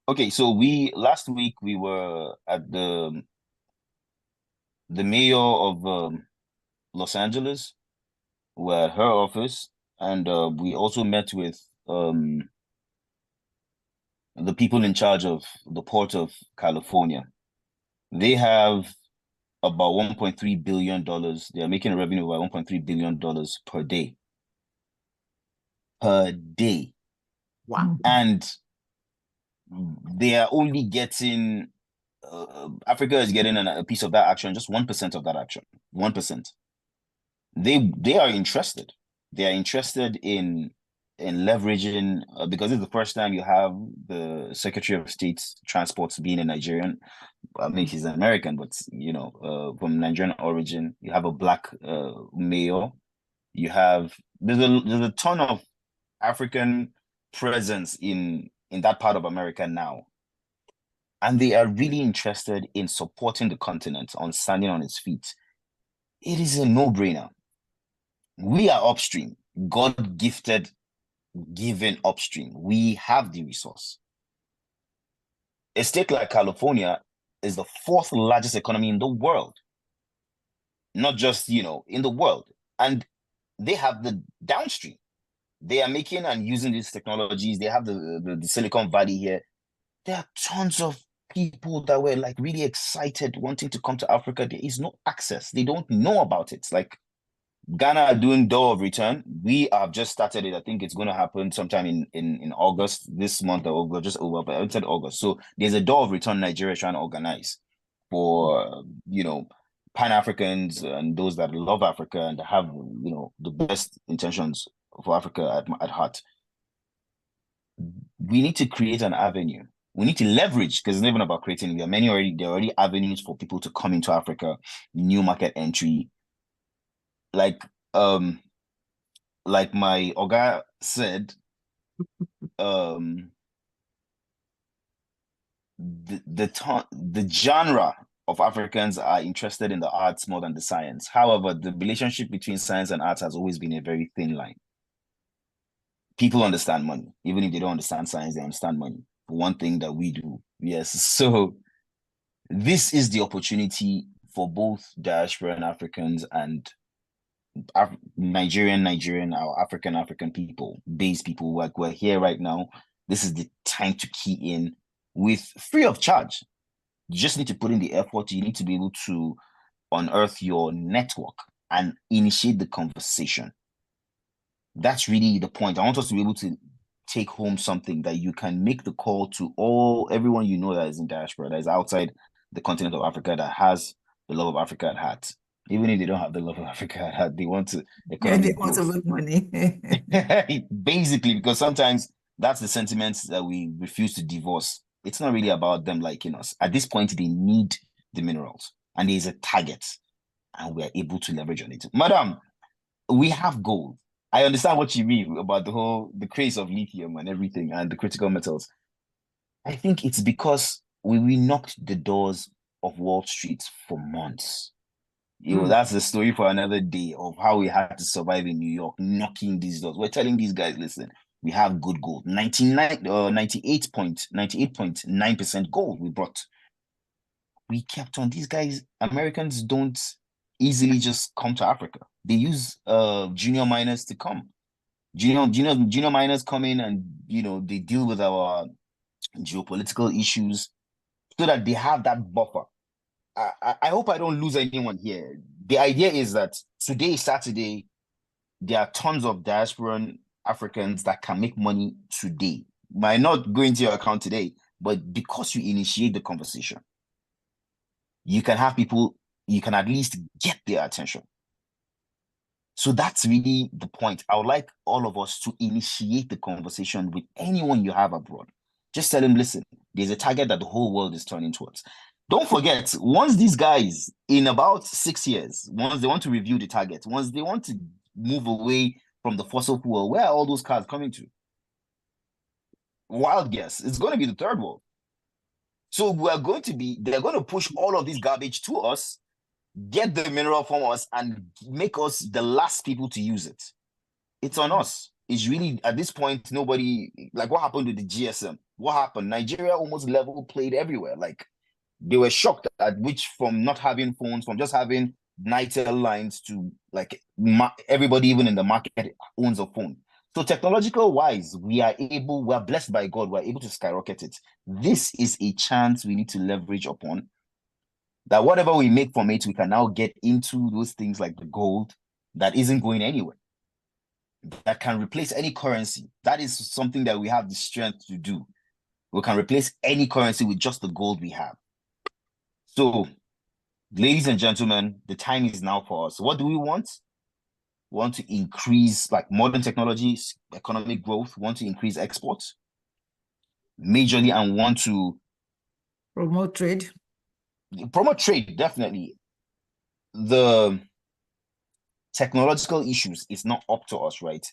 Okay, so we last week we were at the mayor of Los Angeles. We're at her office, and we also met with the people in charge of the Port of California. They have about $1.3 billion. They are making a revenue of about $1.3 billion per day. Per day. Wow. And they are only getting Africa is getting a piece of that action, just 1% of that action. 1%. They are interested. They are interested in leveraging because it's the first time you have the Secretary of State's transports being a Nigerian. I mean, he's an American, but from Nigerian origin. You have a black mayor. You have there's a ton of African presence in that part of America now, and they are really interested in supporting the continent on standing on its feet. It is a no-brainer. We are upstream, God gifted, given upstream. We have the resource. A state like California is the fourth largest economy in the world, not just, in the world. And they have the downstream. They are making and using these technologies. They have the Silicon Valley here. There are tons of people that were like really excited wanting to come to Africa. There is no access. They don't know about it. Like Ghana are doing door of return. We have just started it. I think it's going to happen sometime in August this month, or we're just over, but I said August. So there's a door of return Nigeria trying to organize for Pan-Africans and those that love Africa and have the best intentions for Africa at heart. We need to create an avenue. We need to leverage because it's not even about creating. There are already avenues for people to come into Africa, new market entry, like like my Oga said, the genre of Africans are interested in the arts more than the science. However, the relationship between science and arts has always been a very thin line. People understand money. Even if they don't understand science, they understand money. One thing that we do. Yes. So this is the opportunity for both diaspora and Africans and Nigerian, our African people, base people, like we're here right now. This is the time to key in with free of charge. You just need to put in the effort. You need to be able to unearth your network and initiate the conversation. That's really the point. I want us to be able to take home something that you can make the call to everyone that is in diaspora, that is outside the continent of Africa, that has the love of Africa at heart. Even if they don't have the love of Africa at heart, they want to Yeah, they economic want to growth. make money. Basically, because sometimes that's the sentiments that we refuse to divorce. It's not really about them liking us. At this point, they need the minerals, and there's a target, and we are able to leverage on it. Madam, we have gold. I understand what you mean about the craze of lithium and everything and the critical metals. I think it's because we knocked the doors of Wall Street for months. That's the story for another day of how we had to survive in New York, knocking these doors. We're telling these guys, listen, we have good gold. 98.9% gold we brought. We kept on. These guys, Americans don't easily just come to Africa. They use junior miners to come. Junior miners come in and they deal with our geopolitical issues so that they have that buffer. I hope I don't lose anyone here. The idea is that today, Saturday, there are tons of diasporan Africans that can make money today. Might not go into your account today, but because you initiate the conversation, you can have people, you can at least get their attention. So that's really the point. I would like all of us to initiate the conversation with anyone you have abroad. Just tell them, listen, there's a target that the whole world is turning towards. Don't forget, once these guys, in about 6 years, once they want to review the target, once they want to move away from the fossil fuel, where are all those cars coming to? Wild guess. It's going to be the third world. So they're going to push all of this garbage to us, get the mineral from us, and make us the last people to use it. It's on us. is really at this point, nobody, like what happened with the GSM? What happened? Nigeria almost level played everywhere. Like they were shocked at which, from not having phones, from just having NITEL lines to like everybody, even in the market, owns a phone. So technological wise, we are blessed by God, we're able to skyrocket it. This is a chance we need to leverage upon, that whatever we make from it, we can now get into those things like the gold that isn't going anywhere, that can replace any currency. That is something that we have the strength to do. We can replace any currency with just the gold we have. So, ladies and gentlemen, the time is now for us. What do we want? We want to increase like modern technologies, economic growth, we want to increase exports majorly, and want to promote trade. Promote trade, definitely. The technological issues is not up to us, right?